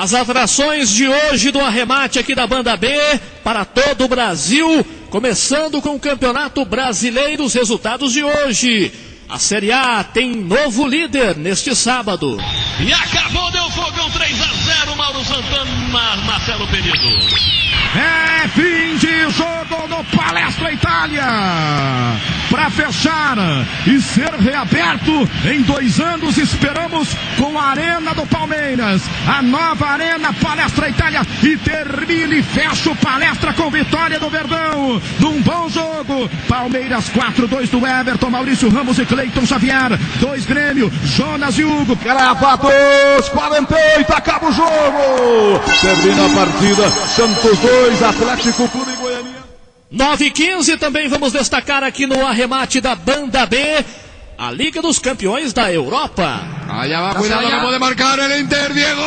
As atrações de hoje do arremate aqui da Banda B para todo o Brasil, começando com o Campeonato Brasileiro, os resultados de hoje. A Série A tem novo líder neste sábado. E acabou, deu fogão 3-0, Mauro Santana, Marcelo Penido. É fim de jogo no Palestra Itália. Para fechar e ser reaberto em 2 anos, esperamos com a Arena do Palmeiras, a nova Arena Palestra Itália, e termine e fecha o Palestra com vitória do Verdão, num bom jogo. Palmeiras 4-2 do Everton, Maurício Ramos e Cleiton Xavier, 2 Grêmio, Jonas e Hugo. Gravados, 48, acaba o jogo. Termina a partida, Santos 2, Atlético Clube Goiânia. 9h15, também vamos destacar aqui no arremate da Banda B, a Liga dos Campeões da Europa. Allá va, cuidado, acabó de marcar el Inter, Diego.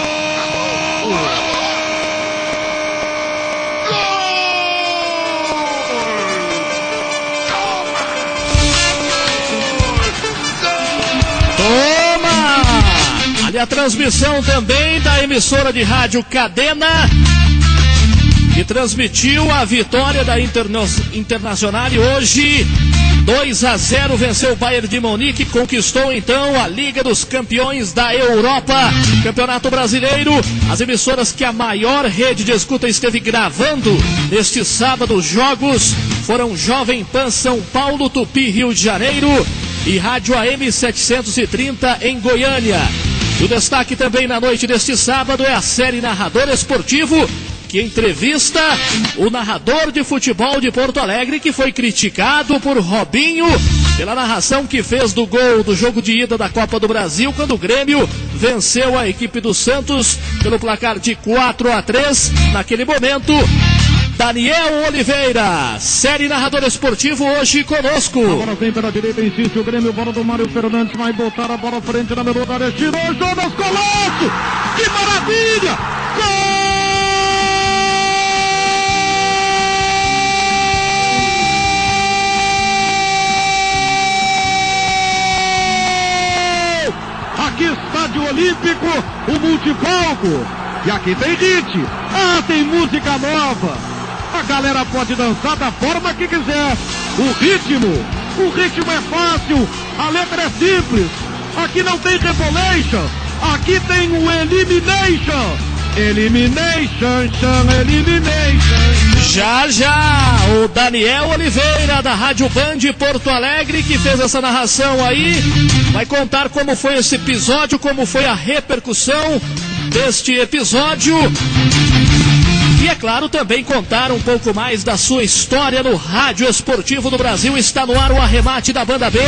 Toma! Ali a transmissão também da emissora de rádio Cadena, que transmitiu a vitória da Internacional e hoje 2-0 venceu o Bayern de Munique, conquistou então a Liga dos Campeões da Europa. Campeonato Brasileiro, as emissoras que a maior rede de escuta esteve gravando neste sábado os jogos foram Jovem Pan São Paulo, Tupi Rio de Janeiro e Rádio AM 730 em Goiânia. O destaque também na noite deste sábado é a série Narrador Esportivo, que entrevista o narrador de futebol de Porto Alegre, que foi criticado por Robinho pela narração que fez do gol do jogo de ida da Copa do Brasil, quando o Grêmio venceu a equipe do Santos pelo placar de 4-3. Naquele momento, Daniel Oliveira, série Narrador Esportivo, hoje conosco. A bola vem pela direita, insiste o Grêmio, bola do Mário Fernandes, vai botar a bola à frente na meia área, tirou, Jonas, golaço! Que maravilha! Gol! Aqui Estádio Olímpico, o multifogo. E aqui tem hit. Ah, tem música nova. A galera pode dançar da forma que quiser. O ritmo é fácil, a letra é simples. Aqui não tem revelation, aqui tem o elimination. Elimination. Já, o Daniel Oliveira, da Rádio Band Porto Alegre, que fez essa narração aí, vai contar como foi esse episódio, como foi a repercussão deste episódio. E é claro, também contar um pouco mais da sua história no Rádio Esportivo do Brasil. Está no ar o arremate da Banda B,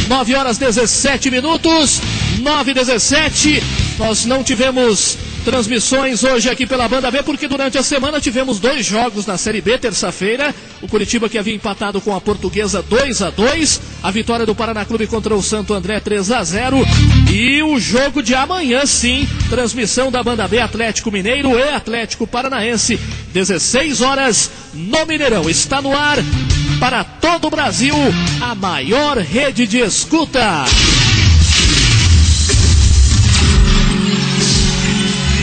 9h17, 9h17. Nós não tivemos transmissões hoje aqui pela Banda B, porque durante a semana tivemos 2 jogos na Série B. Terça-feira, o Curitiba, que havia empatado com a Portuguesa 2-2, a vitória do Paraná Clube contra o Santo André 3-0, e o jogo de amanhã, sim, transmissão da Banda B, Atlético Mineiro e Atlético Paranaense, 16 horas no Mineirão. Está no ar para todo o Brasil a maior rede de escuta.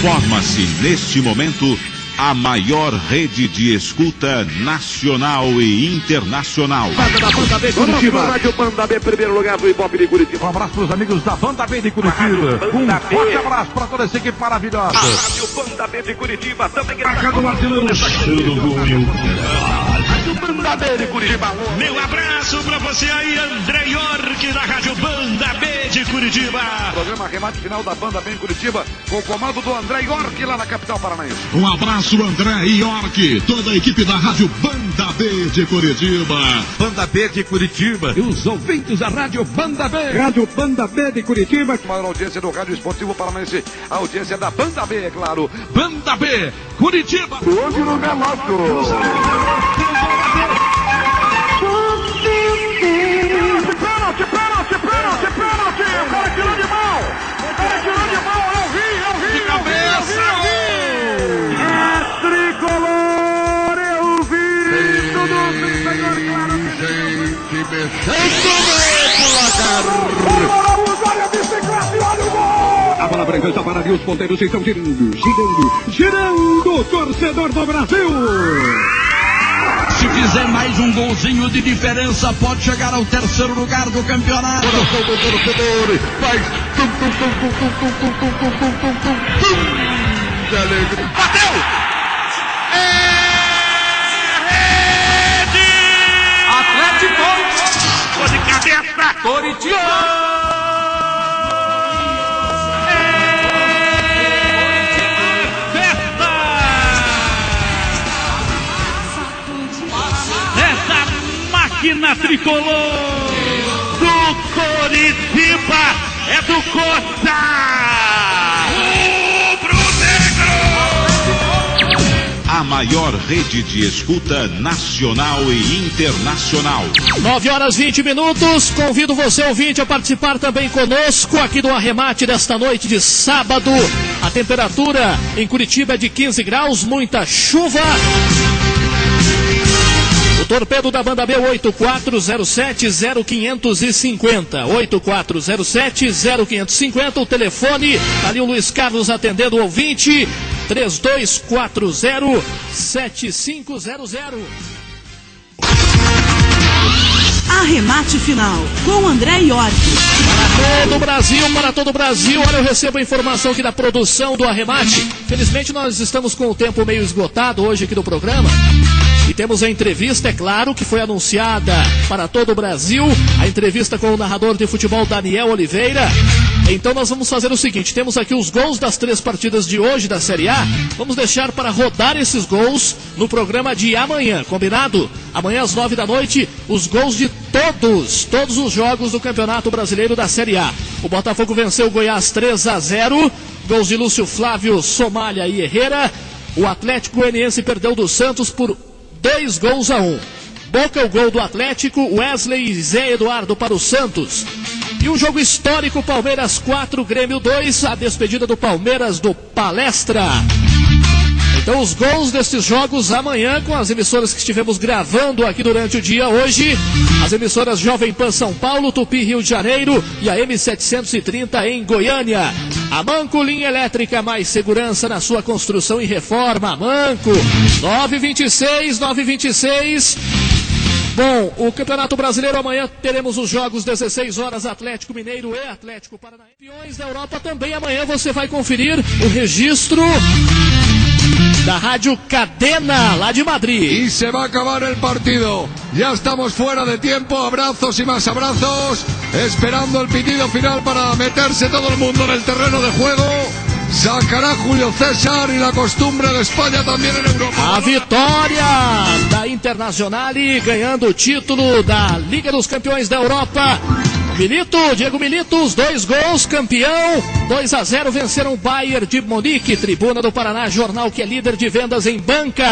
Forma-se neste momento a maior rede de escuta nacional e internacional. Banda da Banda B Curitiba. Rádio Banda B, primeiro lugar do Ibope de Curitiba. Um abraço para os amigos da Banda B de Curitiba. Um forte abraço para toda essa equipe maravilhosa. A Rádio Banda B de Curitiba também está Rádio Banda B de Curitiba. Meu abraço pra você aí, André York, da Rádio Banda B de Curitiba. Programa remate final da Banda B em Curitiba, com o comando do André York, lá na capital paranaense. Um abraço, André York, toda a equipe da Rádio Banda B de Curitiba. Banda B de Curitiba e os ouvintes da Rádio Banda B. Rádio Banda B de Curitiba. Maior audiência do Rádio Esportivo Paranaense, a audiência da Banda B, é claro. Banda B, Curitiba. Hoje no Galoto. Pênalti! O cara tirou de mão! Eu vi! De cabeça! É tricolor! Eu vi! Tudo senhor, claro que Gente, mexendo no placar. olha a bicicleta e olha o gol! A bola branca Defesa para ali, os ponteiros estão girando, torcedor do Brasil. Se fizer mais um golzinho de diferença, pode chegar ao terceiro lugar do campeonato. Coração do torcedor, vai. De alegria. Bateu! Rede! Atlético! Gol de cabeça! Coritiba! Máquina tricolor do Coritiba é do Costa! Rubro-negro! A maior rede de escuta nacional e internacional. 9h20. Convido você, ouvinte, a participar também conosco aqui do arremate desta noite de sábado. A temperatura em Curitiba é de 15 graus, muita chuva. O torpedo da banda B, 8407-0550. 8407-0550. O telefone, ali o Luiz Carlos atendendo o ouvinte. 3240-7500. Arremate final com André Iorque. Para todo o Brasil. Olha, eu recebo a informação aqui da produção do arremate. Felizmente nós estamos com o tempo meio esgotado hoje aqui do programa. E temos a entrevista, é claro, que foi anunciada para todo o Brasil. A entrevista com o narrador de futebol Daniel Oliveira. Então nós vamos fazer o seguinte, temos aqui os gols das 3 partidas de hoje da Série A. Vamos deixar para rodar esses gols no programa de amanhã, combinado? Amanhã às 9 da noite, os gols de todos os jogos do Campeonato Brasileiro da Série A. O Botafogo venceu o Goiás 3-0, gols de Lúcio Flávio, Somália e Herrera. O Atlético Goianiense perdeu do Santos por 2-1. Boca, o gol do Atlético, Wesley e Zé Eduardo para o Santos. E um jogo histórico, Palmeiras 4, Grêmio 2, a despedida do Palmeiras do Palestra. Então os gols destes jogos amanhã com as emissoras que estivemos gravando aqui durante o dia hoje. As emissoras Jovem Pan São Paulo, Tupi Rio de Janeiro e a M730 em Goiânia. A Manco, linha elétrica, mais segurança na sua construção e reforma. A Manco, 9h26. Bom, o Campeonato Brasileiro amanhã teremos os jogos 16 horas, Atlético Mineiro e Atlético Paranaense. Campeões da Europa também amanhã você vai conferir o registro da Rádio Cadena, lá de Madrid. E se vai acabar o partido. Já estamos fora de tempo. Abrazos e mais abrazos. Esperando o pitido final para meterse todo o mundo no terreno de juego. Sacará Julio César e a costumbre de Espanha também em Europa. A vitória da Internacional ganhando o título da Liga dos Campeões da Europa. Diego Milito, os 2 gols, campeão, 2-0, venceram o Bayern de Munique. Tribuna do Paraná, jornal que é líder de vendas em banca.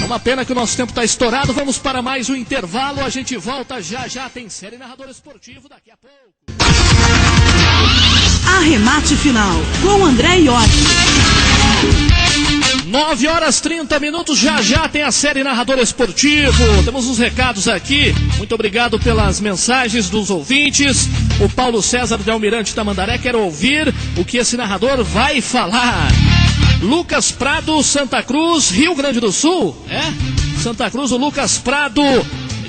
É uma pena que o nosso tempo está estourado, vamos para mais um intervalo, a gente volta já, tem série narrador esportivo daqui a pouco. Arremate final com André Iorque. 9h30, já tem a série Narrador Esportivo. Temos uns recados aqui. Muito obrigado pelas mensagens dos ouvintes. O Paulo César de Almirante Tamandaré quer ouvir o que esse narrador vai falar. Lucas Prado, Santa Cruz, Rio Grande do Sul. Santa Cruz, o Lucas Prado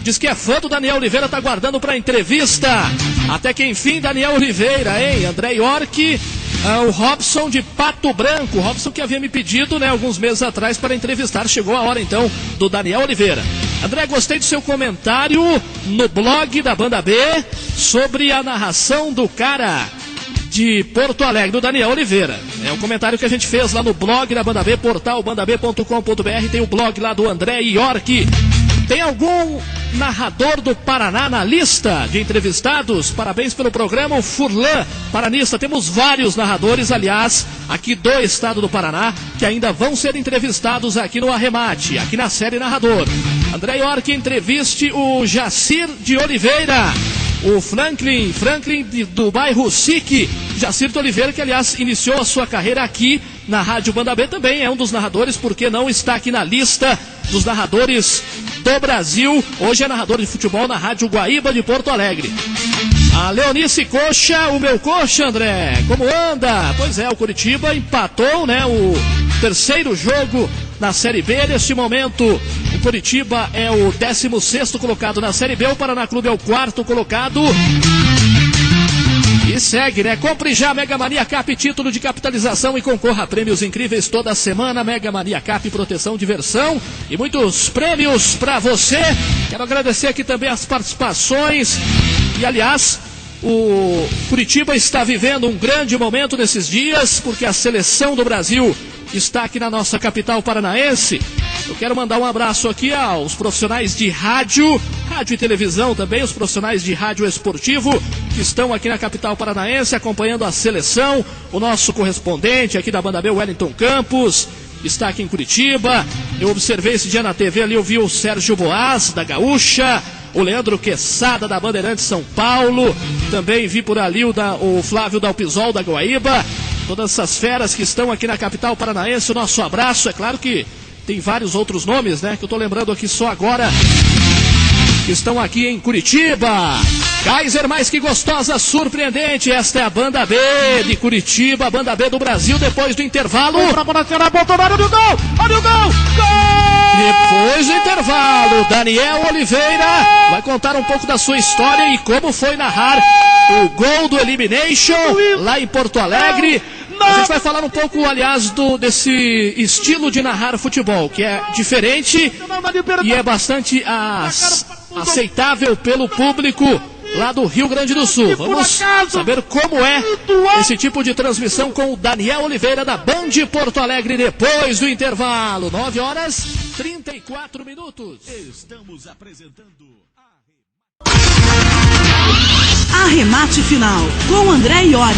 diz que é fã do Daniel Oliveira, está aguardando para entrevista. Até que enfim, Daniel Oliveira, hein? André Iorque. O Robson de Pato Branco, Robson que havia me pedido, alguns meses atrás para entrevistar, chegou a hora então do Daniel Oliveira. André, gostei do seu comentário no blog da Banda B sobre a narração do cara de Porto Alegre, do Daniel Oliveira. É um comentário que a gente fez lá no blog da Banda B, portal bandab.com.br, tem o blog lá do André Iorque. Tem algum narrador do Paraná na lista de entrevistados? Parabéns pelo programa, o Furlan, paranista. Temos vários narradores, aliás, aqui do estado do Paraná, que ainda vão ser entrevistados aqui no Arremate, aqui na série Narrador. André Iorque, entreviste o Jacir de Oliveira, o Franklin do bairro SIC. Jacir de Oliveira, que aliás iniciou a sua carreira aqui na Rádio Banda B, também é um dos narradores, porque não está aqui na lista dos narradores do Brasil. Hoje é narrador de futebol na Rádio Guaíba de Porto Alegre. A Leonice Coxa, o meu coxa, André, como anda? Pois é, o Curitiba empatou, né, o terceiro jogo na Série B. Neste momento, o Curitiba é o 16º colocado na Série B, o Paraná Clube é o 4º colocado. E segue, né? Compre já Mega Mania Cap, título de capitalização e concorra a prêmios incríveis toda semana. Mega Mania Cap, proteção, diversão e muitos prêmios para você. Quero agradecer aqui também as participações. E, aliás, o Curitiba está vivendo um grande momento nesses dias, porque a seleção do Brasil está aqui na nossa capital paranaense. Eu quero mandar um abraço aqui aos profissionais de rádio e televisão também, os profissionais de rádio esportivo que estão aqui na capital paranaense acompanhando a seleção. O nosso correspondente aqui da Banda B, Wellington Campos, está aqui em Curitiba. Eu observei esse dia na TV ali, eu vi o Sérgio Boaz, da Gaúcha, o Leandro Quesada, da Bandeirantes São Paulo. Também vi por ali o Flávio Dalpisol, da Guaíba. Todas essas feras que estão aqui na capital paranaense, o nosso abraço. É claro que tem vários outros nomes, né, que eu estou lembrando aqui só agora, que estão aqui em Curitiba. Kaiser, mais que gostosa, surpreendente. Esta é a Banda B de Curitiba, a Banda B do Brasil, depois do intervalo. Depois do intervalo, Daniel Oliveira vai contar um pouco da sua história e como foi narrar o gol do Elimination lá em Porto Alegre. A gente vai falar um pouco, aliás, desse estilo de narrar futebol, que é diferente e é bastante aceitável pelo público lá do Rio Grande do Sul. Vamos saber como é esse tipo de transmissão com o Daniel Oliveira da Band Porto Alegre depois do intervalo. 9h34. Estamos apresentando Arremate final com André York.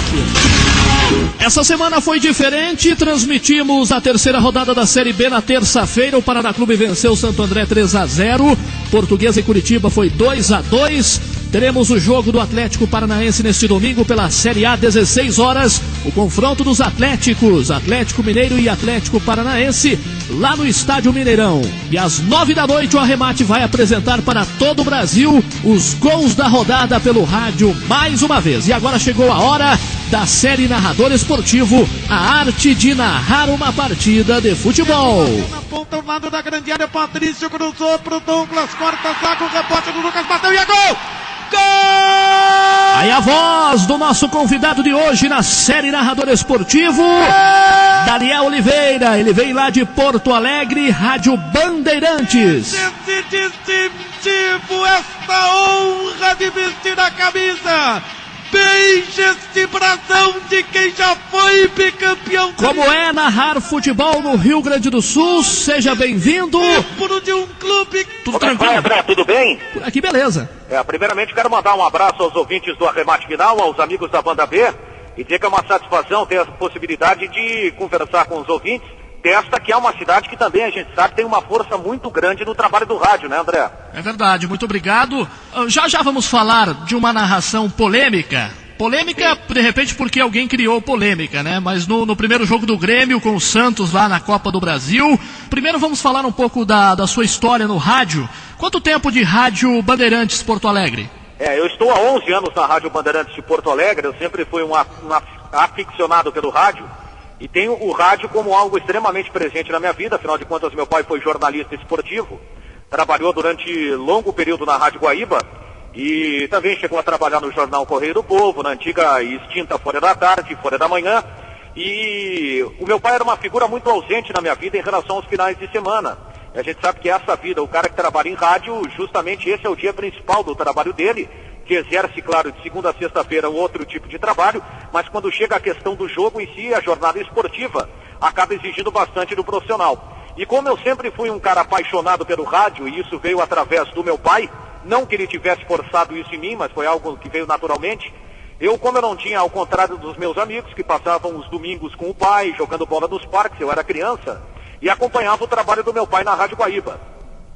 Essa semana foi diferente, transmitimos a terceira rodada da Série B na terça-feira. O Paraná Clube venceu o Santo André 3-0, Portuguesa e Curitiba foi 2-2. Teremos o jogo do Atlético Paranaense neste domingo pela Série A, 16 horas. O confronto dos Atléticos, Atlético Mineiro e Atlético Paranaense, lá no Estádio Mineirão. E às 9 da noite o Arremate vai apresentar para todo o Brasil os gols da rodada pelo rádio mais uma vez. E agora chegou a hora da série Narrador Esportivo, a arte de narrar uma partida de futebol. Na ponta, ao lado da grande área, Patrício cruzou pro Douglas, corta, saca o rebote do Lucas, bateu e é gol! Gol! Aí a voz do nosso convidado de hoje na série Narrador Esportivo, Daniel Oliveira. Ele vem lá de Porto Alegre, Rádio Bandeirantes. Esse distintivo, esta honra de vestir a camisa. Beije este brasão de quem já foi bicampeão. Como é narrar futebol no Rio Grande do Sul? Seja bem-vindo. De um clube. Tudo tranquilo? André, tudo bem? Por aqui, beleza. Primeiramente quero mandar um abraço aos ouvintes do Arremate Final, aos amigos da Banda B, e dizer que é uma satisfação ter a possibilidade de conversar com os ouvintes desta que é uma cidade que também a gente sabe tem uma força muito grande no trabalho do rádio, né, André? É verdade, muito obrigado. Já vamos falar de uma narração polêmica. Polêmica, de repente, porque alguém criou polêmica, né? Mas no primeiro jogo do Grêmio com o Santos lá na Copa do Brasil. Primeiro vamos falar um pouco da sua história no rádio. Quanto tempo de Rádio Bandeirantes Porto Alegre? Eu estou há 11 anos na Rádio Bandeirantes de Porto Alegre. Eu sempre fui um aficionado pelo rádio. E tenho o rádio como algo extremamente presente na minha vida. Afinal de contas, meu pai foi jornalista esportivo. Trabalhou durante longo período na Rádio Guaíba. E também chegou a trabalhar no jornal Correio do Povo, na antiga e extinta Folha da Tarde, Folha da Manhã. E o meu pai era uma figura muito ausente na minha vida em relação aos finais de semana. E a gente sabe que essa vida, o cara que trabalha em rádio, justamente esse é o dia principal do trabalho dele, que exerce, claro, de segunda a sexta-feira outro tipo de trabalho, mas quando chega a questão do jogo em si, a jornada esportiva acaba exigindo bastante do profissional. E como eu sempre fui um cara apaixonado pelo rádio, e isso veio através do meu pai, não que ele tivesse forçado isso em mim, mas foi algo que veio naturalmente, como eu não tinha, ao contrário dos meus amigos, que passavam os domingos com o pai, jogando bola nos parques, eu era criança, e acompanhava o trabalho do meu pai na Rádio Guaíba.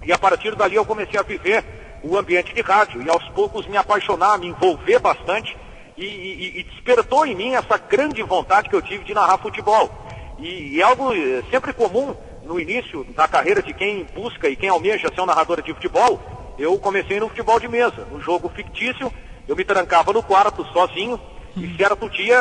E a partir dali eu comecei a viver o ambiente de rádio, e aos poucos me apaixonar, me envolver bastante, e despertou em mim essa grande vontade que eu tive de narrar futebol. E é algo sempre comum no início da carreira de quem busca e quem almeja ser um narrador de futebol. Eu comecei no futebol de mesa, no jogo fictício, eu me trancava no quarto sozinho e certo dia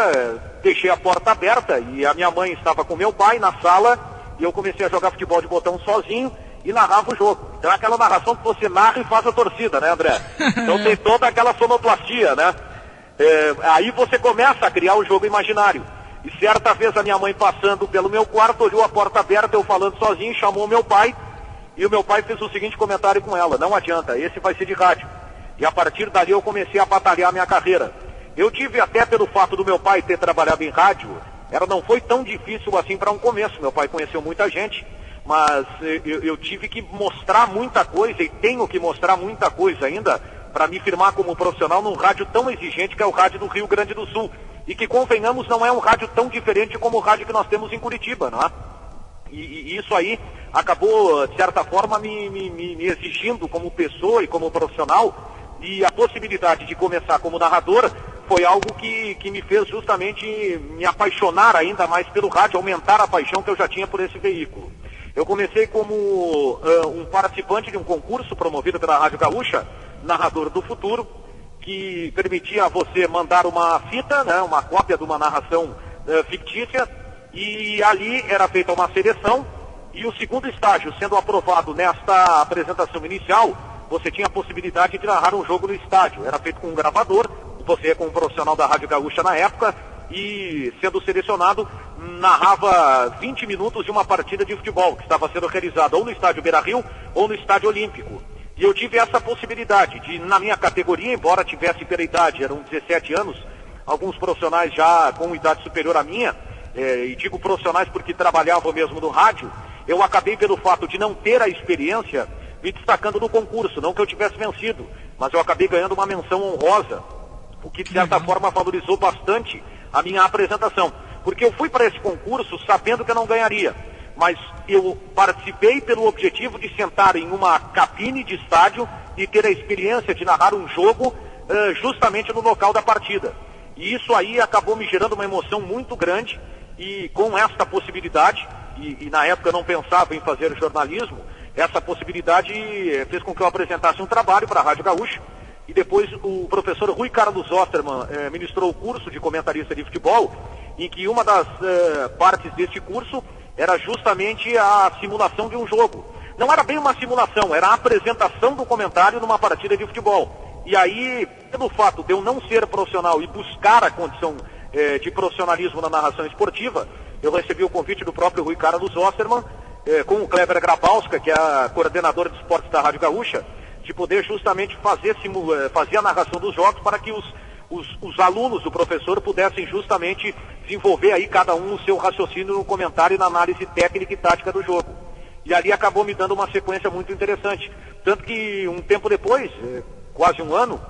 deixei a porta aberta e a minha mãe estava com meu pai na sala e eu comecei a jogar futebol de botão sozinho e narrava o jogo. Então é aquela narração que você narra e faz a torcida, né, André? Então tem toda aquela sonoplastia, né? Aí você começa a criar o jogo imaginário. E certa vez a minha mãe passando pelo meu quarto, olhou a porta aberta, eu falando sozinho, chamou meu pai, e o meu pai fez o seguinte comentário com ela: não adianta, esse vai ser de rádio. E a partir dali eu comecei a batalhar a minha carreira. Eu tive, até pelo fato do meu pai ter trabalhado em rádio, não foi tão difícil assim para um começo. Meu pai conheceu muita gente, mas eu tive que mostrar muita coisa, e tenho que mostrar muita coisa ainda, para me firmar como profissional num rádio tão exigente que é o rádio do Rio Grande do Sul. E que, convenhamos, não é um rádio tão diferente como o rádio que nós temos em Curitiba, não é? E isso aí acabou, de certa forma, me exigindo como pessoa e como profissional, e a possibilidade de começar como narrador foi algo que me fez justamente me apaixonar ainda mais pelo rádio, aumentar a paixão que eu já tinha por esse veículo. Eu comecei como um participante de um concurso promovido pela Rádio Gaúcha, Narrador do Futuro, que permitia a você mandar uma fita, né, uma cópia de uma narração fictícia, e ali era feita uma seleção, e o segundo estágio, sendo aprovado nesta apresentação inicial, você tinha a possibilidade de narrar um jogo no estádio. Era feito com um gravador, você como profissional da Rádio Gaúcha na época, e sendo selecionado, narrava 20 minutos de uma partida de futebol, que estava sendo realizada ou no estádio Beira-Rio ou no estádio Olímpico. E eu tive essa possibilidade de, na minha categoria, embora tivesse pela idade, eram 17 anos, alguns profissionais já com idade superior à minha, e digo profissionais porque trabalhavam mesmo no rádio, eu acabei, pelo fato de não ter a experiência, me destacando no concurso. Não que eu tivesse vencido, mas eu acabei ganhando uma menção honrosa, o que de certa forma valorizou bastante a minha apresentação. Porque eu fui para esse concurso sabendo que eu não ganharia, mas eu participei pelo objetivo de sentar em uma cabine de estádio e ter a experiência de narrar um jogo justamente no local da partida. E isso aí acabou me gerando uma emoção muito grande, e com esta possibilidade, e na época eu não pensava em fazer jornalismo, essa possibilidade fez com que eu apresentasse um trabalho para a Rádio Gaúcha, e depois o professor Rui Carlos Osterman ministrou o curso de comentarista de futebol, em que uma das partes deste curso era justamente a simulação de um jogo. Não era bem uma simulação, era a apresentação do comentário numa partida de futebol. E aí, pelo fato de eu não ser profissional e buscar a condição de profissionalismo na narração esportiva, eu recebi o convite do próprio Rui Carlos Osterman, com o Kleber Grabowska, que é a coordenadora de esportes da Rádio Gaúcha, de poder justamente fazer a narração dos jogos para que os alunos do professor pudessem justamente desenvolver aí cada um o seu raciocínio no comentário e na análise técnica e tática do jogo. E ali acabou me dando uma sequência muito interessante. Tanto que um tempo depois, quase um ano,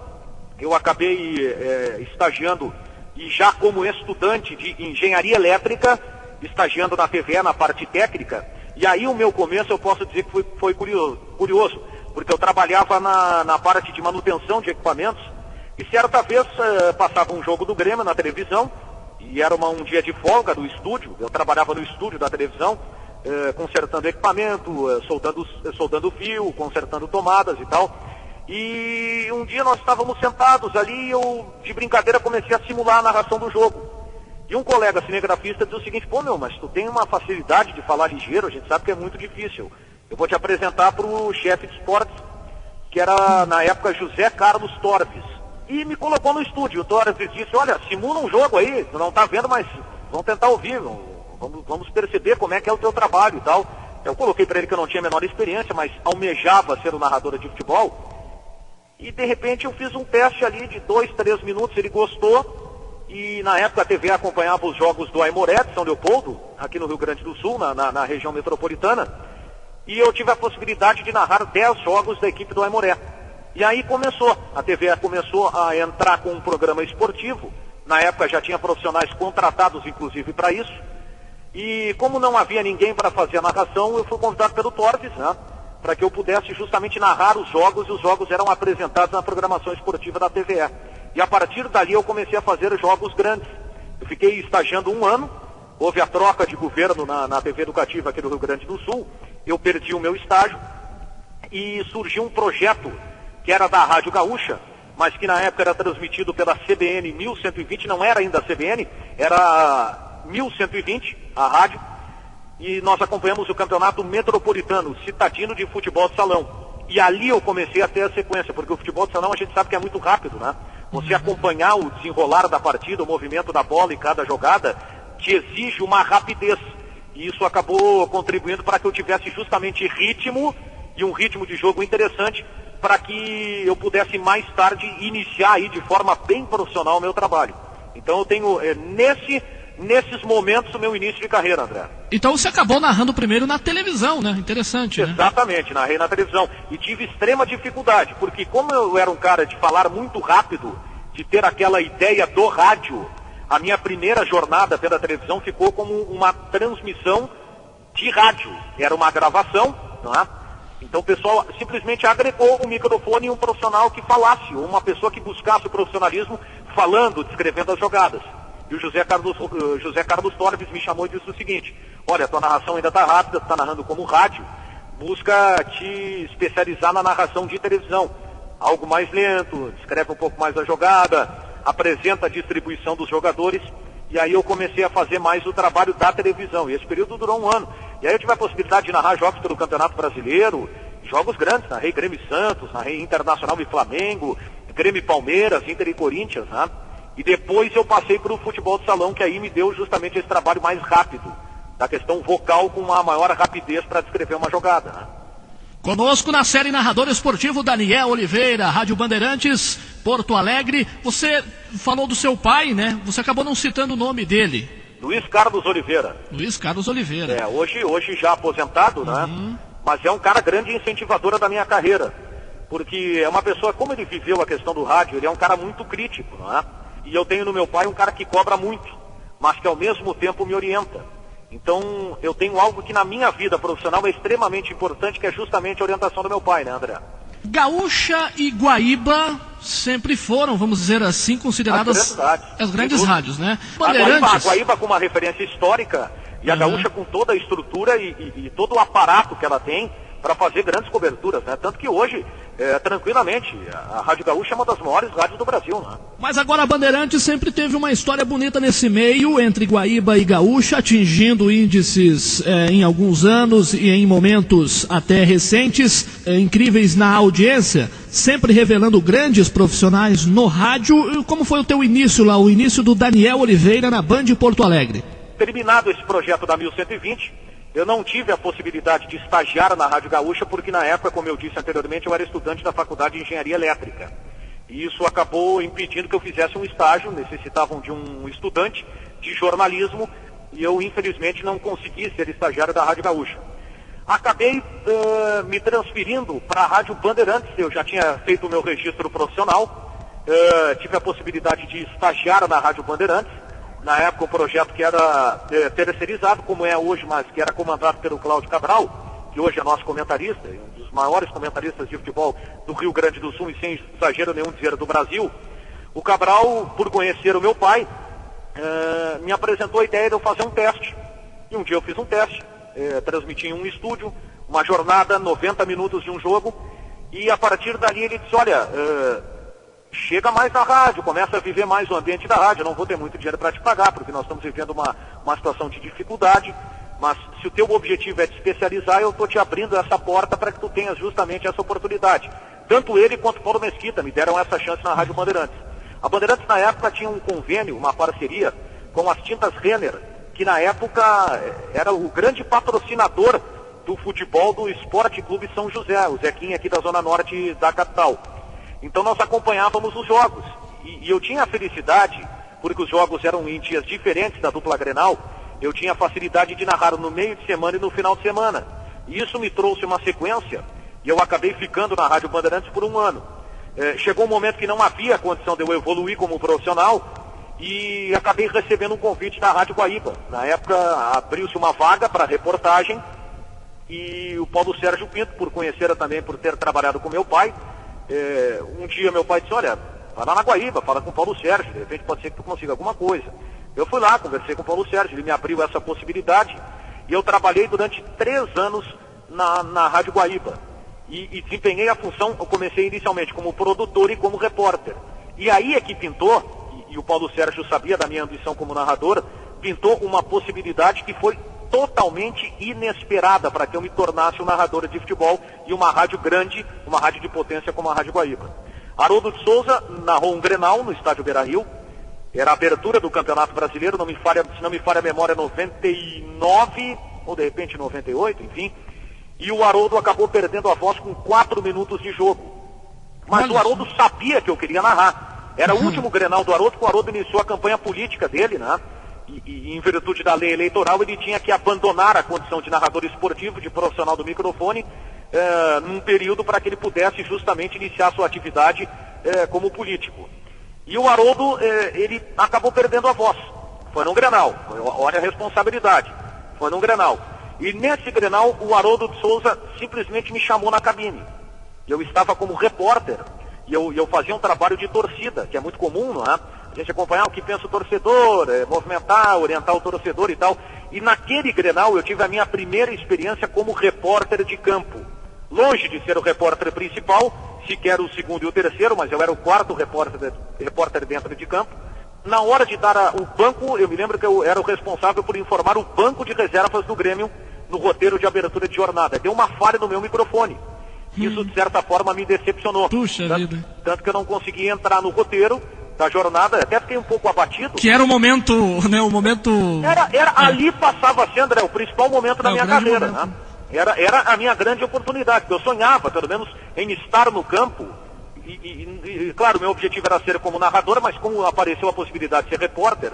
eu acabei estagiando, e já como estudante de engenharia elétrica, estagiando na TVE na parte técnica. E aí o meu começo eu posso dizer que foi curioso, porque eu trabalhava na parte de manutenção de equipamentos, e certa vez passava um jogo do Grêmio na televisão, e era um dia de folga do estúdio. Eu trabalhava no estúdio da televisão, consertando equipamento, soldando fio, consertando tomadas e tal. E um dia nós estávamos sentados ali, e eu de brincadeira comecei a simular a narração do jogo. E um colega cinegrafista disse o seguinte: pô, mas tu tem uma facilidade de falar ligeiro, a gente sabe que é muito difícil. Eu vou te apresentar para o chefe de esportes, que era na época José Carlos Torves. E me colocou no estúdio. O Torres disse: olha, simula um jogo aí, tu não tá vendo, mas vamos tentar ouvir, vamos perceber como é que é o teu trabalho e tal. Eu coloquei para ele que eu não tinha a menor experiência, mas almejava ser o narrador de futebol. E de repente eu fiz um teste ali de 2, 3 minutos, ele gostou. E na época a TV acompanhava os jogos do Aimoré, de São Leopoldo, aqui no Rio Grande do Sul, na região metropolitana. E eu tive a possibilidade de narrar 10 jogos da equipe do Aimoré. E aí a TV começou a entrar com um programa esportivo. Na época já tinha profissionais contratados, inclusive, para isso. E como não havia ninguém para fazer a narração, eu fui convidado pelo Torres, né, para que eu pudesse justamente narrar os jogos, e os jogos eram apresentados na programação esportiva da TVE. E a partir dali eu comecei a fazer jogos grandes. Eu fiquei estagiando um ano, houve a troca de governo na TV educativa aqui do Rio Grande do Sul, eu perdi o meu estágio, e surgiu um projeto que era da Rádio Gaúcha, mas que na época era transmitido pela CBN 1120, não era ainda a CBN, era 1120, a rádio, e nós acompanhamos o campeonato metropolitano, citadino de futebol de salão. E ali eu comecei a ter a sequência, porque o futebol de salão a gente sabe que é muito rápido, né? Você acompanhar o desenrolar da partida, o movimento da bola em cada jogada, te exige uma rapidez. E isso acabou contribuindo para que eu tivesse justamente ritmo, e um ritmo de jogo interessante, para que eu pudesse mais tarde iniciar aí de forma bem profissional o meu trabalho. Então eu tenho nesses momentos o meu início de carreira, André. Então você acabou narrando primeiro na televisão, né? Interessante, né? Exatamente, narrei na televisão. E tive extrema dificuldade, porque como eu era um cara de falar muito rápido, de ter aquela ideia do rádio, a minha primeira jornada pela televisão ficou como uma transmissão de rádio. Era uma gravação, não é? Então o pessoal simplesmente agregou o microfone e um profissional que falasse, uma pessoa que buscasse o profissionalismo falando, descrevendo as jogadas. E o José Carlos Torres me chamou e disse o seguinte: olha, tua narração ainda está rápida, tu está narrando como rádio, busca te especializar na narração de televisão. Algo mais lento, descreve um pouco mais a jogada, apresenta a distribuição dos jogadores. E aí eu comecei a fazer mais o trabalho da televisão. E esse período durou 1 ano. E aí eu tive a possibilidade de narrar jogos pelo Campeonato Brasileiro, jogos grandes. Narrei Grêmio e Santos, narrei Internacional e Flamengo, Grêmio e Palmeiras, Inter e Corinthians, né? E depois eu passei para o futebol de salão, que aí me deu justamente esse trabalho mais rápido, da questão vocal com uma maior rapidez para descrever uma jogada, né? Conosco na série Narrador Esportivo, Daniel Oliveira, Rádio Bandeirantes, Porto Alegre. Você falou do seu pai, né? Você acabou não citando o nome dele. Luiz Carlos Oliveira. Luiz Carlos Oliveira. Hoje já aposentado, né? Mas é um cara grande incentivadora da minha carreira. Porque é uma pessoa, como ele viveu a questão do rádio, ele é um cara muito crítico, não é? E eu tenho no meu pai um cara que cobra muito, mas que ao mesmo tempo me orienta. Então, eu tenho algo que na minha vida profissional é extremamente importante, que é justamente a orientação do meu pai, né, André? Gaúcha e Guaíba sempre foram, vamos dizer assim, consideradas as grandes rádios, né? A Guaíba com uma referência histórica e a Gaúcha com toda a estrutura e todo o aparato que ela tem para fazer grandes coberturas, né? Tanto que hoje, tranquilamente, a Rádio Gaúcha é uma das maiores rádios do Brasil, né? Mas agora a Bandeirantes sempre teve uma história bonita nesse meio, entre Guaíba e Gaúcha, atingindo índices em alguns anos e em momentos até recentes, incríveis na audiência, sempre revelando grandes profissionais no rádio. Como foi o teu início lá, o início do Daniel Oliveira na Band de Porto Alegre? Terminado esse projeto da 1120, eu não tive a possibilidade de estagiar na Rádio Gaúcha, porque na época, como eu disse anteriormente, eu era estudante da Faculdade de Engenharia Elétrica. E isso acabou impedindo que eu fizesse um estágio, necessitavam de um estudante de jornalismo, e eu infelizmente não consegui ser estagiário da Rádio Gaúcha. Acabei me transferindo para a Rádio Bandeirantes, eu já tinha feito o meu registro profissional, tive a possibilidade de estagiar na Rádio Bandeirantes. Na época, um projeto que era terceirizado, como é hoje, mas que era comandado pelo Cláudio Cabral, que hoje é nosso comentarista, um dos maiores comentaristas de futebol do Rio Grande do Sul e sem exagero nenhum dizer do Brasil. O Cabral, por conhecer o meu pai, me apresentou a ideia de eu fazer um teste. E um dia eu fiz um teste, transmiti em um estúdio, uma jornada, 90 minutos de um jogo, e a partir dali ele disse: olha, chega mais na rádio, começa a viver mais o ambiente da rádio, eu não vou ter muito dinheiro para te pagar, porque nós estamos vivendo uma situação de dificuldade, mas se o teu objetivo é te especializar, eu estou te abrindo essa porta para que tu tenhas justamente essa oportunidade. Tanto ele quanto Paulo Mesquita me deram essa chance na Rádio Bandeirantes. A Bandeirantes na época tinha um convênio, uma parceria com as tintas Renner, que na época era o grande patrocinador do futebol do Esporte Clube São José, o Zequinha aqui da Zona Norte da capital. Então nós acompanhávamos os jogos, e eu tinha a felicidade, porque os jogos eram em dias diferentes da dupla Grenal, eu tinha a facilidade de narrar no meio de semana e no final de semana. E isso me trouxe uma sequência, e eu acabei ficando na Rádio Bandeirantes por 1 ano. Chegou um momento que não havia condição de eu evoluir como profissional, e acabei recebendo um convite da Rádio Guaíba. Na época abriu-se uma vaga para reportagem, e o Paulo Sérgio Pinto, por conhecer também, por ter trabalhado com meu pai, um dia meu pai disse: olha, vai lá na Guaíba, fala com o Paulo Sérgio, de repente pode ser que tu consiga alguma coisa. Eu fui lá, conversei com o Paulo Sérgio, ele me abriu essa possibilidade, e eu trabalhei durante 3 anos na Rádio Guaíba. e desempenhei a função. Eu comecei inicialmente como produtor e como repórter. E aí é que pintou, e o Paulo Sérgio sabia da minha ambição como narrador, pintou uma possibilidade que foi totalmente inesperada para que eu me tornasse um narrador de futebol e uma rádio grande, uma rádio de potência como a Rádio Guaíba. Haroldo de Souza narrou um Grenal no estádio Beira-Rio. Era a abertura do Campeonato Brasileiro, se não me falha a memória, 99, ou de repente 98, enfim. E o Haroldo acabou perdendo a voz com 4 minutos de jogo. Mas o Haroldo sabia que eu queria narrar. Era o último Grenal do Haroldo, que o Haroldo iniciou a campanha política dele, né? E em virtude da lei eleitoral, ele tinha que abandonar a condição de narrador esportivo, de profissional do microfone, num período para que ele pudesse justamente iniciar sua atividade como político. E o Haroldo, ele acabou perdendo a voz. Foi num Grenal. Olha a responsabilidade. Foi num Grenal. E nesse Grenal, o Haroldo de Souza simplesmente me chamou na cabine. Eu estava como repórter e eu fazia um trabalho de torcida, que é muito comum, não é? A gente acompanhar o que pensa o torcedor, movimentar, orientar o torcedor e tal. E naquele Grenal eu tive a minha primeira experiência como repórter de campo. Longe de ser o repórter principal, sequer o segundo e o terceiro, mas eu era o quarto repórter dentro de campo. Na hora de dar o banco, eu me lembro que eu era o responsável por informar o banco de reservas do Grêmio no roteiro de abertura de jornada. Deu uma falha no meu microfone. Isso, de certa forma, me decepcionou. Puxa vida. Tanto que eu não consegui entrar no roteiro da jornada, até fiquei um pouco abatido. Que era o momento, né? O momento... Ali passava a ser, André, o principal momento da minha carreira, né? Era a minha grande oportunidade, porque eu sonhava, pelo menos, em estar no campo. E claro, meu objetivo era ser como narrador, mas como apareceu a possibilidade de ser repórter,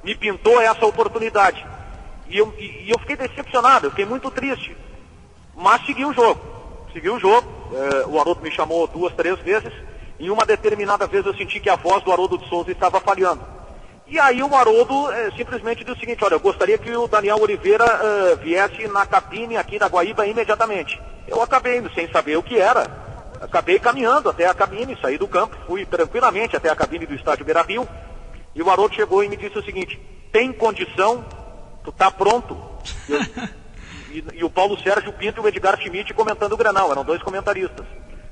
me pintou essa oportunidade. E eu fiquei decepcionado, eu fiquei muito triste. Mas segui o jogo. O Haroldo me chamou 2, 3 vezes. Em uma determinada vez eu senti que a voz do Haroldo de Souza estava falhando. E aí o Haroldo simplesmente disse o seguinte: olha, eu gostaria que o Daniel Oliveira viesse na cabine aqui da Guaíba imediatamente. Eu acabei, sem saber o que era, acabei caminhando até a cabine, saí do campo, fui tranquilamente até a cabine do estádio Beira-Rio, e o Haroldo chegou e me disse o seguinte: tem condição, tu tá pronto? E o Paulo Sérgio Pinto e o Edgar Schmidt comentando o Grenal, eram 2 comentaristas.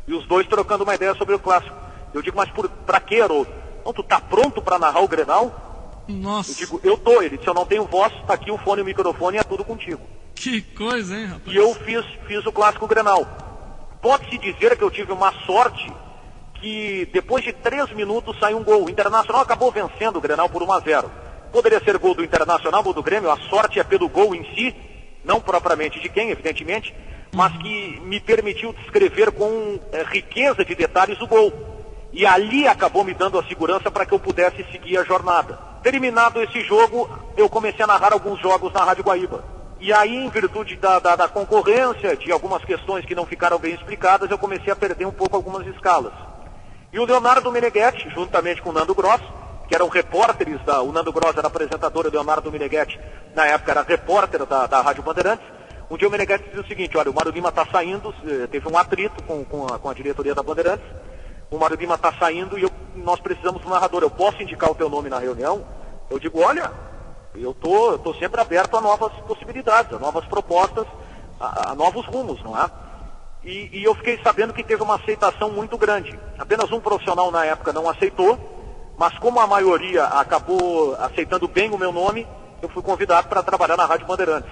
E os 2 trocando uma ideia sobre o clássico. Eu digo, mas pra quê, Haroldo? Não, tu tá pronto pra narrar o Grenal? Nossa. Eu digo, eu tô. Ele disse, eu não tenho voz, tá aqui o fone e o microfone, é tudo contigo. Que coisa, hein, rapaz? E eu fiz o clássico Grenal. Pode-se dizer que eu tive uma sorte que depois de 3 minutos saiu um gol. O Internacional acabou vencendo o Grenal por 1-0. Poderia ser gol do Internacional ou do Grêmio, a sorte é pelo gol em si, não propriamente de quem, evidentemente, mas que me permitiu descrever com riqueza de detalhes o gol. E ali acabou me dando a segurança para que eu pudesse seguir a jornada. Terminado esse jogo, eu comecei a narrar alguns jogos na Rádio Guaíba. E aí, em virtude da concorrência, de algumas questões que não ficaram bem explicadas, eu comecei a perder um pouco algumas escalas. E o Leonardo Meneghetti, juntamente com o Nando Gross, que eram repórteres, o Nando Gross era apresentador, o Leonardo Meneghetti, na época, era repórter da Rádio Bandeirantes. Um dia o Meneghetti disse o seguinte: olha, o Mário Lima está saindo, teve um atrito com a diretoria da Bandeirantes, o Mário Lima está saindo e nós precisamos de um narrador, eu posso indicar o teu nome na reunião? Eu digo, olha, eu tô sempre aberto a novas possibilidades, a novas propostas, a novos rumos, não é? E eu fiquei sabendo que teve uma aceitação muito grande. Apenas um profissional na época não aceitou, mas como a maioria acabou aceitando bem o meu nome, eu fui convidado para trabalhar na Rádio Bandeirantes.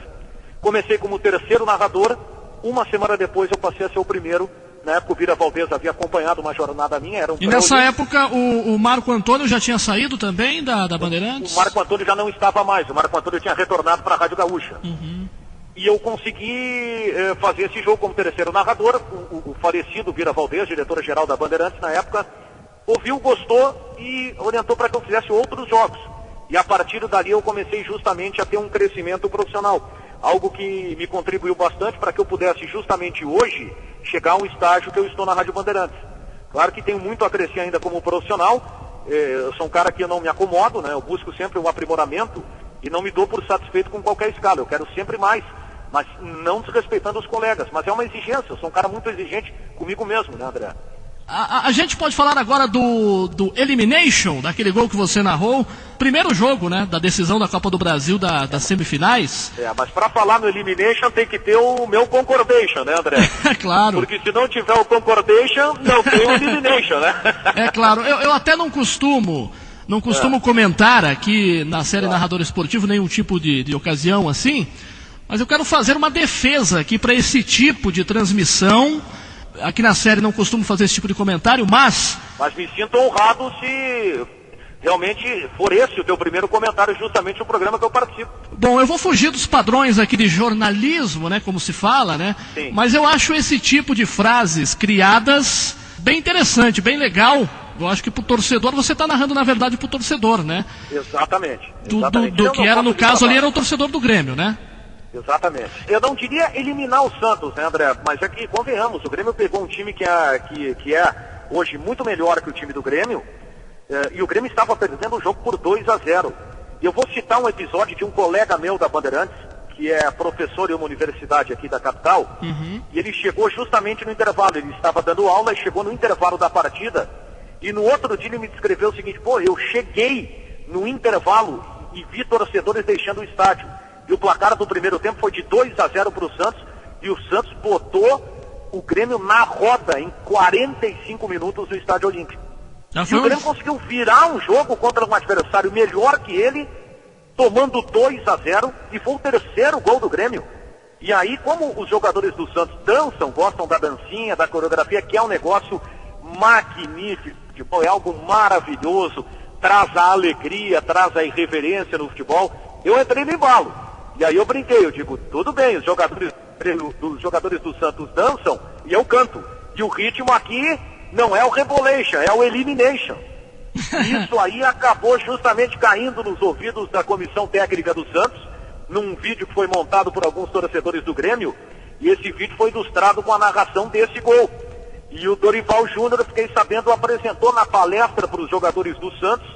Comecei como 3º narrador, uma semana depois eu passei a ser o 1º. Na época o Vira Valdez havia acompanhado uma jornada minha. E nessa época o Marco Antônio já tinha saído também da Bandeirantes? O Marco Antônio já não estava mais, o Marco Antônio tinha retornado para a Rádio Gaúcha. E eu consegui fazer esse jogo como 3º narrador. O falecido Vira Valdez, diretor-geral da Bandeirantes na época, ouviu, gostou e orientou para que eu fizesse outros jogos. E a partir dali eu comecei justamente a ter um crescimento profissional. Algo que me contribuiu bastante para que eu pudesse justamente hoje chegar a um estágio que eu estou na Rádio Bandeirantes. Claro que tenho muito a crescer ainda como profissional. Eu sou um cara que eu não me acomodo, né? Eu busco sempre um aprimoramento e não me dou por satisfeito com qualquer escala. Eu quero sempre mais, mas não desrespeitando os colegas. Mas é uma exigência, eu sou um cara muito exigente comigo mesmo, né, André? A gente pode falar agora do Elimination, daquele gol que você narrou. Primeiro jogo, né, da decisão da Copa do Brasil, das semifinais. Mas para falar no Elimination tem que ter o meu Concordation, né, André? É claro. Porque se não tiver o Concordation, não tem o Elimination, né? É claro. Eu até não costumo comentar aqui na série Narrador Esportivo nenhum tipo de ocasião assim, mas eu quero fazer uma defesa aqui para esse tipo de transmissão. Aqui na série não costumo fazer esse tipo de comentário, mas me sinto honrado se realmente for esse o teu primeiro comentário, justamente no programa que eu participo. Bom, eu vou fugir dos padrões aqui de jornalismo, né, como se fala, né? Sim. Mas eu acho esse tipo de frases criadas bem interessante, bem legal. Eu acho que pro torcedor, você está narrando na verdade pro torcedor, né? Exatamente. Do que era, no caso ali, era o torcedor do Grêmio, né? Exatamente. Eu não diria eliminar o Santos, né, André? Mas é que, convenhamos, o Grêmio pegou um time que é hoje muito melhor que o time do Grêmio, e o Grêmio estava perdendo o jogo por 2-0. E eu vou citar um episódio de um colega meu da Bandeirantes, que é professor em uma universidade aqui da capital, e ele chegou justamente no intervalo. Ele estava dando aula e chegou no intervalo da partida, e no outro dia ele me descreveu o seguinte: eu cheguei no intervalo e vi torcedores deixando o estádio. E o placar do primeiro tempo foi de 2-0 para o Santos, e o Santos botou o Grêmio na roda em 45 minutos no Estádio Olímpico. E o Grêmio conseguiu virar um jogo contra um adversário melhor que ele, tomando 2-0, e foi o terceiro gol do Grêmio. E aí, como os jogadores do Santos dançam, gostam da dancinha, da coreografia, que é um negócio magnífico, é algo maravilhoso, traz a alegria, traz a irreverência no futebol, eu entrei no embalo. E aí eu brinquei, eu digo, tudo bem, os jogadores do Santos dançam e eu canto. E o ritmo aqui não é o Rebolation, é o Elimination. Isso aí acabou justamente caindo nos ouvidos da comissão técnica do Santos, num vídeo que foi montado por alguns torcedores do Grêmio, e esse vídeo foi ilustrado com a narração desse gol. E o Dorival Júnior, fiquei sabendo, apresentou na palestra para os jogadores do Santos,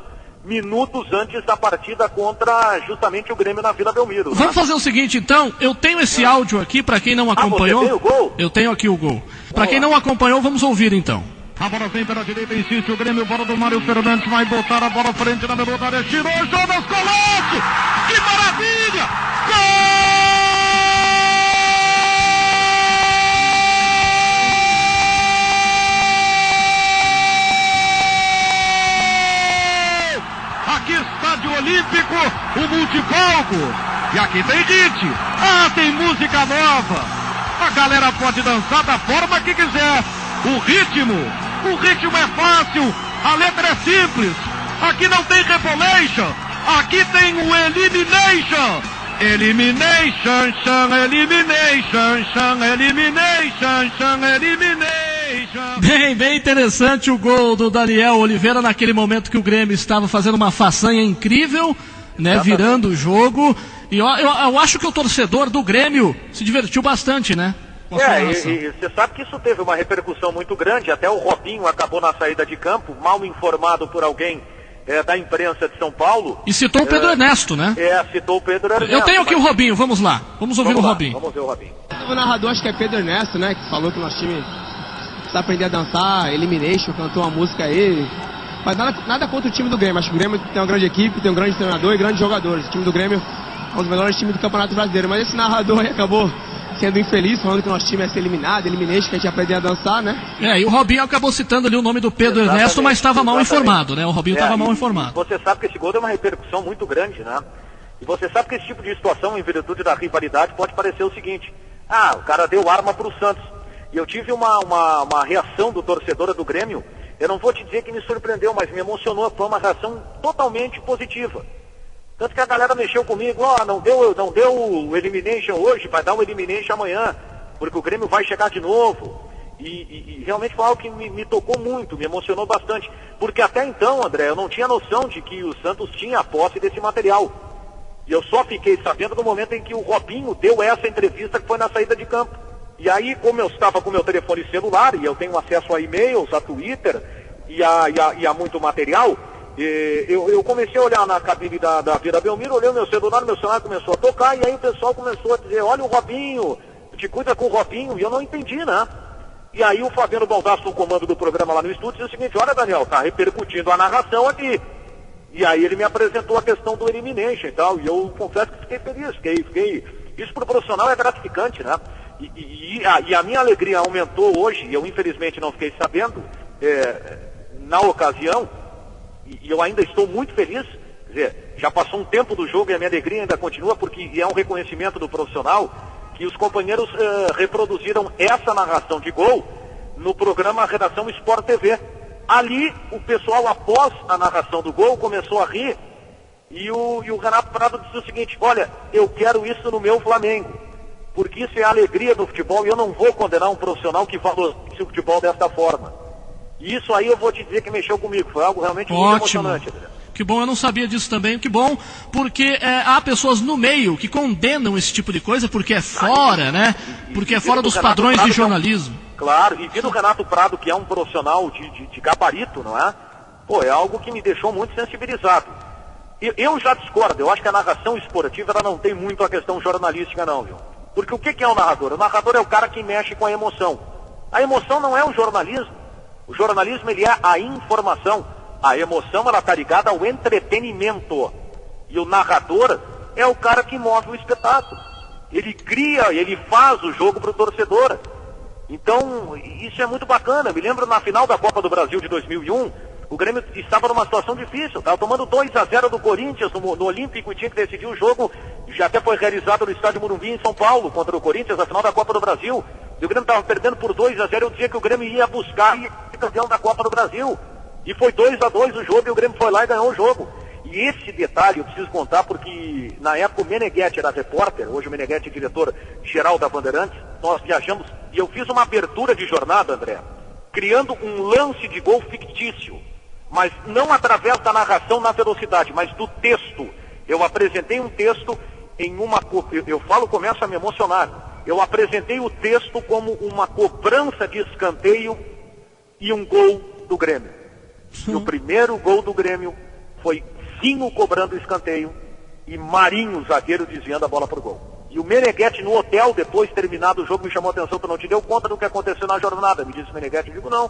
minutos antes da partida contra justamente o Grêmio na Vila Belmiro. Vamos fazer o seguinte, então. Eu tenho esse áudio aqui, para quem não acompanhou. Você tem o gol? Eu tenho aqui o gol. Para quem não acompanhou, vamos ouvir então. A bola vem pela direita, insiste o Grêmio, bola do Mário Fernandes, vai botar a bola frente na meia área, tirou, Jonas Colosso! Que maravilha! Gol! Aqui Estádio Olímpico, o multipalco. E aqui tem hit. Tem música nova. A galera pode dançar da forma que quiser. O ritmo é fácil. A letra é simples. Aqui não tem Rebolation. Aqui tem o Elimination. Elimination, Elimination, Elimination, Elimination. Bem interessante o gol do Daniel Oliveira naquele momento que o Grêmio estava fazendo uma façanha incrível, né, virando o jogo. E eu acho que o torcedor do Grêmio se divertiu bastante, né? E você sabe que isso teve uma repercussão muito grande. Até o Robinho acabou na saída de campo, mal informado por alguém da imprensa de São Paulo. E citou o Pedro Ernesto, né? Citou o Pedro Ernesto. Eu tenho aqui o Robinho, vamos lá. Vamos ouvir o Robinho. Vamos ver o Robinho. O narrador, acho que é Pedro Ernesto, né? Que falou que o nosso time precisa aprender a dançar, Elimination, cantou uma música aí. Mas nada contra o time do Grêmio. Acho que o Grêmio tem uma grande equipe, tem um grande treinador e grandes jogadores. O time do Grêmio é um dos melhores times do Campeonato Brasileiro. Mas esse narrador aí acabou sendo infeliz, falando que o nosso time ia ser eliminado, Elimination, que a gente ia aprender a dançar, né? E o Robinho acabou citando ali o nome do Pedro Ernesto, mas estava mal informado, né? O Robinho estava mal informado. Você sabe que esse gol deu uma repercussão muito grande, né? E você sabe que esse tipo de situação, em virtude da rivalidade, pode parecer o seguinte: o cara deu arma para o Santos. E eu tive uma reação do torcedor do Grêmio, eu não vou te dizer que me surpreendeu, mas me emocionou, foi uma reação totalmente positiva. Tanto que a galera mexeu comigo, não deu o Elimination hoje, vai dar o Elimination amanhã, porque o Grêmio vai chegar de novo. E realmente foi algo que me tocou muito, me emocionou bastante. Porque até então, André, eu não tinha noção de que o Santos tinha a posse desse material. E eu só fiquei sabendo no momento em que o Robinho deu essa entrevista que foi na saída de campo. E aí, como eu estava com meu telefone celular, e eu tenho acesso a e-mails, a Twitter e a muito material, eu comecei a olhar na cabine da Vila Belmiro, olhei o meu celular começou a tocar, e aí o pessoal começou a dizer: olha o Robinho, te cuida com o Robinho, e eu não entendi, né? E aí o Fabiano Baldasso, no comando do programa lá no estúdio, disse o seguinte: olha, Daniel, tá repercutindo a narração aqui. E aí ele me apresentou a questão do elimination e tal, e eu confesso que fiquei feliz, fiquei... Isso pro profissional é gratificante, né? E a minha alegria aumentou hoje, e eu infelizmente não fiquei sabendo, na ocasião, e eu ainda estou muito feliz, quer dizer, já passou um tempo do jogo e a minha alegria ainda continua, porque é um reconhecimento do profissional, que os companheiros reproduziram essa narração de gol no programa Redação Sport TV. Ali, o pessoal, após a narração do gol, começou a rir, e o Renato Prado disse o seguinte: olha, eu quero isso no meu Flamengo, porque isso é a alegria do futebol, e eu não vou condenar um profissional que valoriza o futebol desta forma. E isso aí eu vou te dizer que mexeu comigo, foi algo realmente muito emocionante. Que bom, eu não sabia disso também, que bom, porque há pessoas no meio que condenam esse tipo de coisa, porque é fora, né? Porque é fora dos padrões de jornalismo. Claro, e vindo o Renato Prado, que é um profissional de gabarito, não é? Pô, é algo que me deixou muito sensibilizado. Eu já discordo, eu acho que a narração esportiva ela não tem muito a questão jornalística não, viu? Porque o que é o narrador? O narrador é o cara que mexe com a emoção. A emoção não é o jornalismo. O jornalismo, ele é a informação. A emoção, ela está ligada ao entretenimento. E o narrador é o cara que move o espetáculo. Ele cria, ele faz o jogo para o torcedor. Então, isso é muito bacana. Me lembro na final da Copa do Brasil de 2001, o Grêmio estava numa situação difícil. Estava tomando 2-0 do Corinthians no Olímpico e tinha que decidir o jogo. Já até foi realizado no estádio Morumbi, em São Paulo, contra o Corinthians, na final da Copa do Brasil. E o Grêmio estava perdendo por 2-0. Eu dizia que o Grêmio ia buscar e ia ser campeão da Copa do Brasil. E foi 2-2 o jogo, e o Grêmio foi lá e ganhou o jogo. E esse detalhe eu preciso contar porque na época o Meneghetti era repórter, hoje o Meneghetti é diretor-geral da Bandeirantes. Nós viajamos e eu fiz uma abertura de jornada, André, criando um lance de gol fictício, mas não através da narração na velocidade, mas do texto. Eu apresentei um texto em uma... Eu falo, começo a me emocionar. Eu apresentei o texto como uma cobrança de escanteio e um gol do Grêmio. E o primeiro gol do Grêmio foi Zinho cobrando o escanteio e Marinho, zagueiro, desviando a bola pro gol. E o Meneghetti no hotel, depois terminado o jogo, me chamou a atenção: tu não te deu conta do que aconteceu na jornada? Me disse o Meneghetti. Eu digo, não.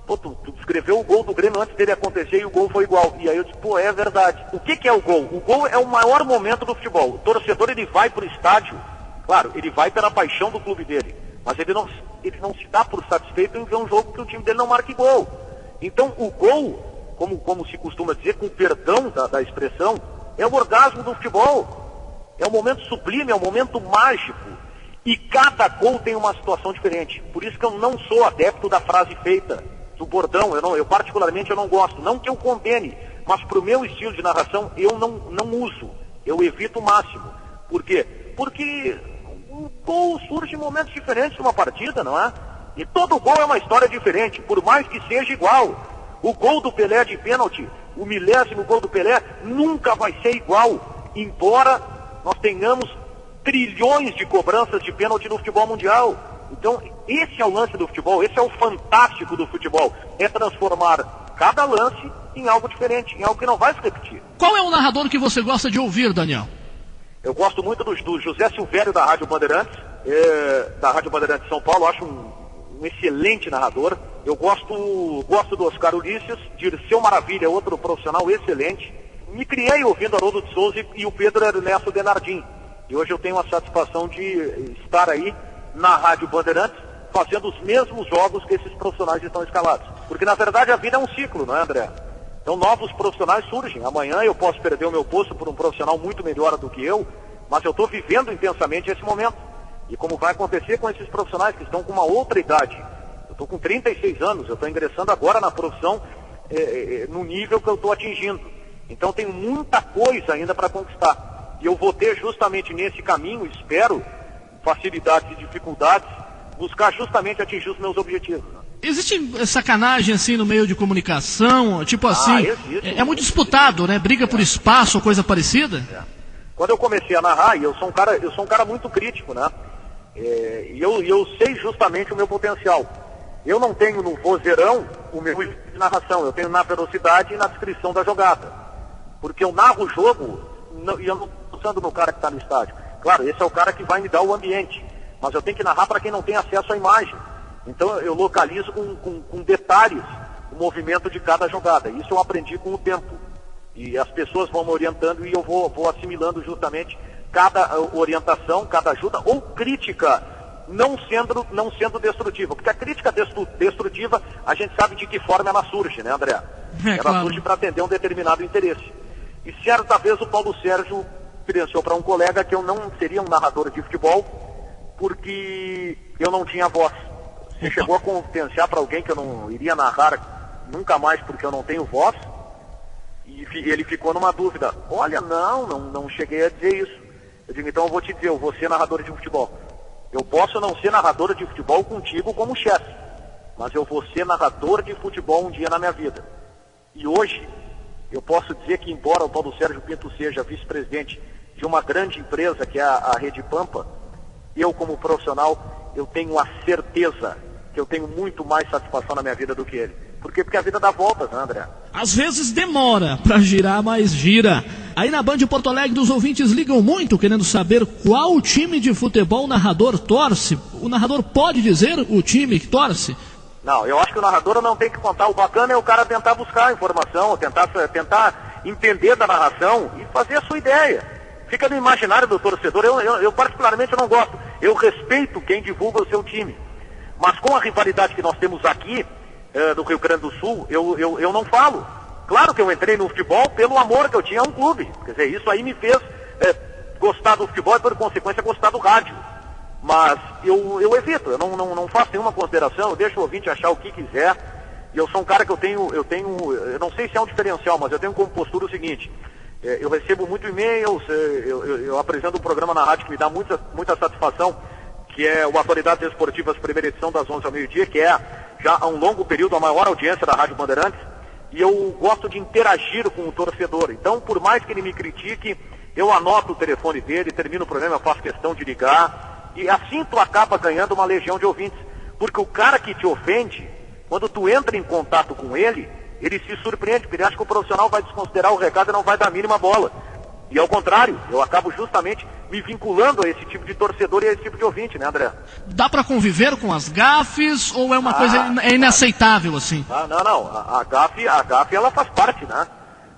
Pô, tu descreveu o gol do Grêmio antes dele acontecer e o gol foi igual. E aí eu disse, pô, é verdade. O que é o gol? O gol é o maior momento do futebol. O torcedor, ele vai pro estádio, claro, ele vai pela paixão do clube dele, mas ele não se dá por satisfeito em ver um jogo que o time dele não marque gol. Então o gol, como se costuma dizer, com perdão da expressão, é o orgasmo do futebol. É um momento sublime, é um momento mágico. E cada gol tem uma situação diferente. Por isso que eu não sou adepto da frase feita, do bordão. Eu particularmente não gosto. Não que eu condene, mas para o meu estilo de narração eu não uso. Eu evito o máximo. Por quê? Porque o gol surge em momentos diferentes numa partida, não é? E todo gol é uma história diferente, por mais que seja igual. O gol do Pelé de pênalti, o 1000º gol do Pelé, nunca vai ser igual, embora nós tenhamos trilhões de cobranças de pênalti no futebol mundial. Então, esse é o lance do futebol, esse é o fantástico do futebol, é transformar cada lance em algo diferente, em algo que não vai se repetir. Qual é o narrador que você gosta de ouvir, Daniel? Eu gosto muito do José Silvério, da Rádio Bandeirantes, de São Paulo. Acho um excelente narrador. Eu gosto do Oscar Ulisses, Dirceu Maravilha, outro profissional excelente. Me criei ouvindo Haroldo de Souza e o Pedro Ernesto Denardim. E hoje eu tenho a satisfação de estar aí na Rádio Bandeirantes fazendo os mesmos jogos que esses profissionais estão escalados. Porque na verdade a vida é um ciclo, não é, André? Então novos profissionais surgem. Amanhã eu posso perder o meu posto por um profissional muito melhor do que eu, mas eu estou vivendo intensamente esse momento. E como vai acontecer com esses profissionais que estão com uma outra idade. Eu estou com 36 anos, eu estou ingressando agora na profissão no nível que eu estou atingindo. Então tem muita coisa ainda para conquistar. E eu vou ter justamente nesse caminho, espero, facilidades e dificuldades, buscar justamente atingir os meus objetivos. Existe sacanagem assim no meio de comunicação? Tipo assim, é muito disputado, né? Briga por espaço ou coisa parecida? Quando eu comecei a narrar, e eu sou um cara muito crítico, né? E eu sei justamente o meu potencial. Eu não tenho no vozeirão o meu estilo de narração, eu tenho na velocidade e na descrição da jogada. Porque eu narro o jogo e eu não estou pensando no cara que está no estádio. Claro, esse é o cara que vai me dar o ambiente, mas eu tenho que narrar para quem não tem acesso à imagem. Então eu localizo com detalhes o movimento de cada jogada. Isso eu aprendi com o tempo. E as pessoas vão me orientando e eu vou assimilando justamente cada orientação, cada ajuda ou crítica não sendo destrutiva. Porque a crítica destrutiva, a gente sabe de que forma ela surge, né, André? Ela surge para atender um determinado interesse. E certa vez o Paulo Sérgio pensou para um colega que eu não seria um narrador de futebol porque eu não tinha voz. Você chegou a confidenciar para alguém que eu não iria narrar nunca mais porque eu não tenho voz? E ele ficou numa dúvida. Olha, não cheguei a dizer isso. Eu digo, então eu vou te dizer, eu vou ser narrador de futebol. Eu posso não ser narrador de futebol contigo como chefe, mas eu vou ser narrador de futebol um dia na minha vida. E hoje, eu posso dizer que embora o Paulo Sérgio Pinto seja vice-presidente de uma grande empresa que é a Rede Pampa, eu como profissional, eu tenho a certeza que eu tenho muito mais satisfação na minha vida do que ele. Por quê? Porque a vida dá voltas, né, André? Às vezes demora para girar, mas gira. Aí na Band Porto Alegre os ouvintes ligam muito querendo saber qual time de futebol o narrador torce. O narrador pode dizer o time que torce? Não, eu acho que o narrador não tem que contar. O bacana é o cara tentar buscar a informação, tentar entender da narração e fazer a sua ideia. Fica no imaginário do torcedor. Eu particularmente não gosto. Eu respeito quem divulga o seu time. Mas com a rivalidade que nós temos aqui, do Rio Grande do Sul, eu não falo. Claro que eu entrei no futebol pelo amor que eu tinha a um clube. Quer dizer, isso aí me fez gostar do futebol e por consequência gostar do rádio. Mas eu evito, eu não faço nenhuma consideração, eu deixo o ouvinte achar o que quiser. E eu sou um cara que eu não sei se é um diferencial, mas eu tenho como postura o seguinte: eu recebo muito e-mails, eu apresento um programa na rádio que me dá muita satisfação, que é o Atualidades Esportivas, primeira edição, das 11 ao meio-dia, que é já há um longo período a maior audiência da Rádio Bandeirantes, e eu gosto de interagir com o torcedor. Então, por mais que ele me critique, eu anoto o telefone dele, termino o programa, eu faço questão de ligar, e assim tu acaba ganhando uma legião de ouvintes. Porque o cara que te ofende, quando tu entra em contato com ele, ele se surpreende, porque ele acha que o profissional vai desconsiderar o recado e não vai dar a mínima bola. E ao contrário, eu acabo justamente me vinculando a esse tipo de torcedor e a esse tipo de ouvinte, né, André? Dá pra conviver com as gafes ou é uma coisa inaceitável, assim? Não. A gafe ela faz parte, né?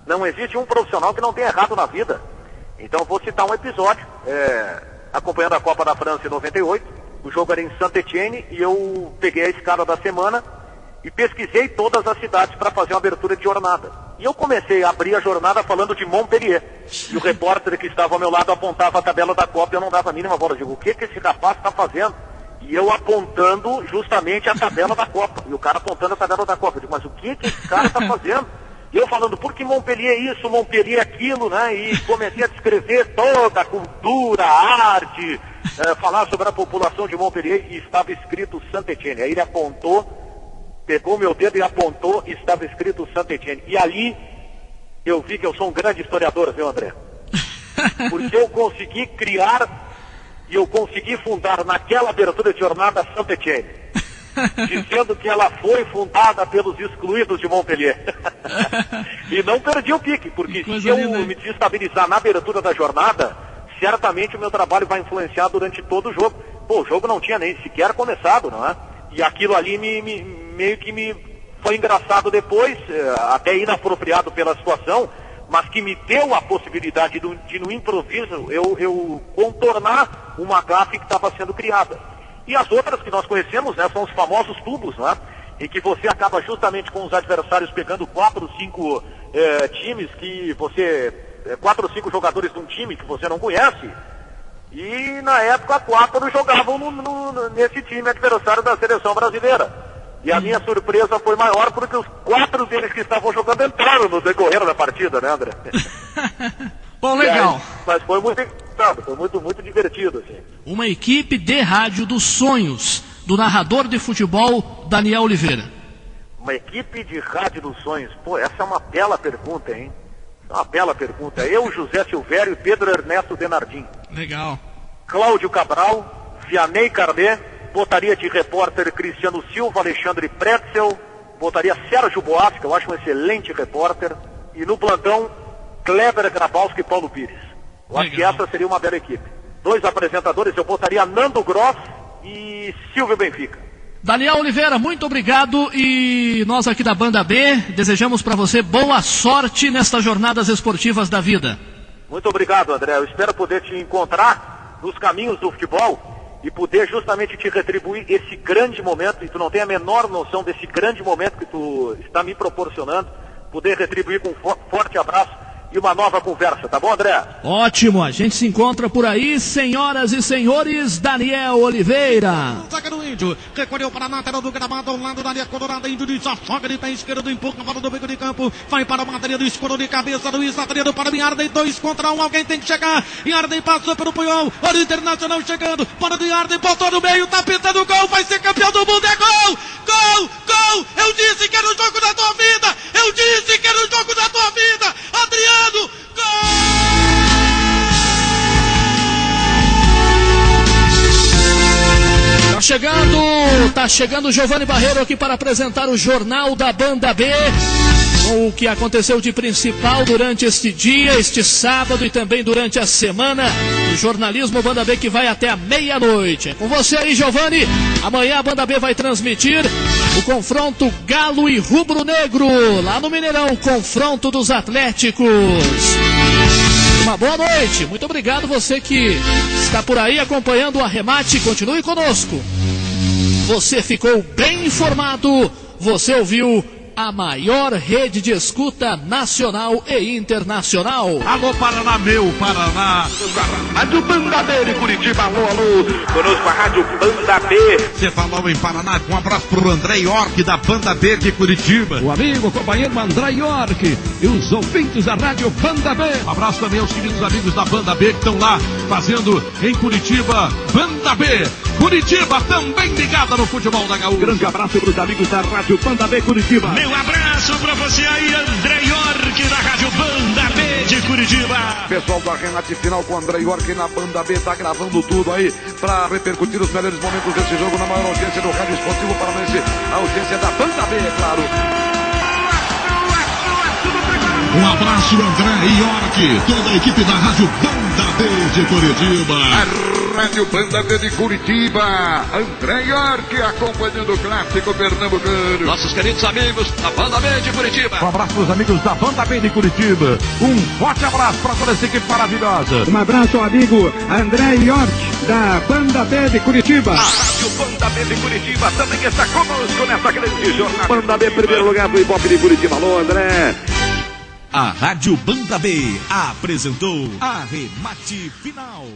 Não existe um profissional que não tenha errado na vida. Então eu vou citar um episódio, acompanhando a Copa da França em 98, o jogo era em Saint-Étienne e eu peguei a escala da semana e pesquisei todas as cidades para fazer uma abertura de jornada. E eu comecei a abrir a jornada falando de Montpellier. E o repórter que estava ao meu lado apontava a tabela da Copa e eu não dava a mínima bola. Eu digo, o que esse rapaz está fazendo? E eu apontando justamente a tabela da Copa. E o cara apontando a tabela da Copa. Eu digo, mas o que esse cara está fazendo? E eu falando, porque Montpellier é isso, Montpellier é aquilo, né? E comecei a descrever toda a cultura, a arte, falar sobre a população de Montpellier e estava escrito Saint-Étienne. Aí ele apontou, pegou meu dedo e apontou e estava escrito Saint-Étienne. E ali eu vi que eu sou um grande historiador, viu, André? Porque eu consegui criar e eu consegui fundar naquela abertura de jornada Saint-Étienne, dizendo que ela foi fundada pelos excluídos de Montpellier. E não perdi o pique, porque se eu me desestabilizar na abertura da jornada, certamente o meu trabalho vai influenciar durante todo o jogo. Pô, o jogo não tinha nem sequer começado, não é? E aquilo ali meio que me foi engraçado depois, até inapropriado pela situação, mas que me deu a possibilidade de no improviso, eu contornar uma gafe que estava sendo criada. E as outras que nós conhecemos, né, são os famosos tubos, né, em que você acaba justamente com os adversários pegando 4 ou 5 times que você... 4 ou 5 jogadores de um time que você não conhece. E na época 4 jogavam nesse time adversário da seleção brasileira. E a minha surpresa foi maior porque os 4 deles que estavam jogando entraram no decorrer da partida, né, André? Bom, legal. Aí, mas foi muito engraçado, foi muito divertido, assim. Uma equipe de rádio dos sonhos, do narrador de futebol, Daniel Oliveira. Uma equipe de rádio dos sonhos. Pô, essa é uma bela pergunta, hein? Uma bela pergunta. Eu, José Silvério e Pedro Ernesto Denardim. Legal. Cláudio Cabral, Vianney Carlet, botaria de repórter Cristiano Silva, Alexandre Pretzel, botaria Sérgio Boas, que eu acho um excelente repórter, e no plantão, Kleber Grabowski e Paulo Pires. Eu acho que essa seria uma bela equipe. 2 apresentadores, eu botaria Nando Gross e Silvio Benfica. Daniel Oliveira, muito obrigado, e nós aqui da Banda B desejamos para você boa sorte nestas jornadas esportivas da vida. Muito obrigado, André. Eu espero poder te encontrar nos caminhos do futebol e poder justamente te retribuir esse grande momento, e tu não tem a menor noção desse grande momento que tu está me proporcionando, poder retribuir com um forte abraço e uma nova conversa, tá bom, André? Ótimo, a gente se encontra por aí, senhoras e senhores. Daniel Oliveira. Zaga do Índio, recolheu para a lateral do gramado, ao lado da linha colorada, Índio de joga de pé esquerdo, empurra para do meio de campo, vai para a bateria do escuro de cabeça, Luiz Adriano para Yarden, 2 contra 1, alguém tem que chegar, Yarden passou pelo Puyol, olha o Internacional chegando, para do Yarden, botou no meio, tá pintando gol, vai ser campeão do mundo, é gol, gol, gol, eu disse que era o jogo da tua vida, eu disse que era o jogo da tua vida, Adriano, Tá chegando o Giovanni Barreiro aqui para apresentar o Jornal da Banda B, com o que aconteceu de principal durante este dia, este sábado e também durante a semana. O jornalismo Banda B que vai até a meia-noite. É com você aí, Giovanni. Amanhã a Banda B vai transmitir o confronto Galo e Rubro Negro, lá no Mineirão, confronto dos Atléticos. Uma boa noite, muito obrigado você que está por aí acompanhando o arremate, continue conosco. Você ficou bem informado, você ouviu a maior rede de escuta nacional e internacional. Alô, Paraná, meu Paraná. Rádio Banda B de Curitiba, alô, alô. Conosco a Rádio Banda B. Você falou em Paraná, um abraço pro André York da Banda B de Curitiba. O amigo, companheiro André York e os ouvintes da Rádio Banda B. Um abraço também aos queridos amigos da Banda B que estão lá fazendo em Curitiba. Banda B, Curitiba também ligada no futebol da Gaúcha. Grande abraço para os amigos da Rádio Banda B Curitiba. Meu abraço pra você aí, André York da Rádio Banda B de Curitiba. Pessoal do arremate final com o André York na Banda B, tá gravando tudo aí para repercutir os melhores momentos desse jogo na maior audiência do Rádio Esportivo Paranaense, a audiência da Banda B, é claro. Um abraço, André York, toda a equipe da Rádio Banda B de Curitiba. A Rádio Banda B de Curitiba, André York acompanhando o clássico pernambucano. Nossos queridos amigos da Banda B de Curitiba. Um abraço para os amigos da Banda B de Curitiba. Um forte abraço para toda essa equipe maravilhosa. Um abraço ao amigo André York da Banda B de Curitiba. A Rádio Banda B de Curitiba também está conosco nessa grande jornada. Banda B, primeiro lugar do Ibope de Curitiba. Alô, André. A Rádio Banda B apresentou Arremate Final.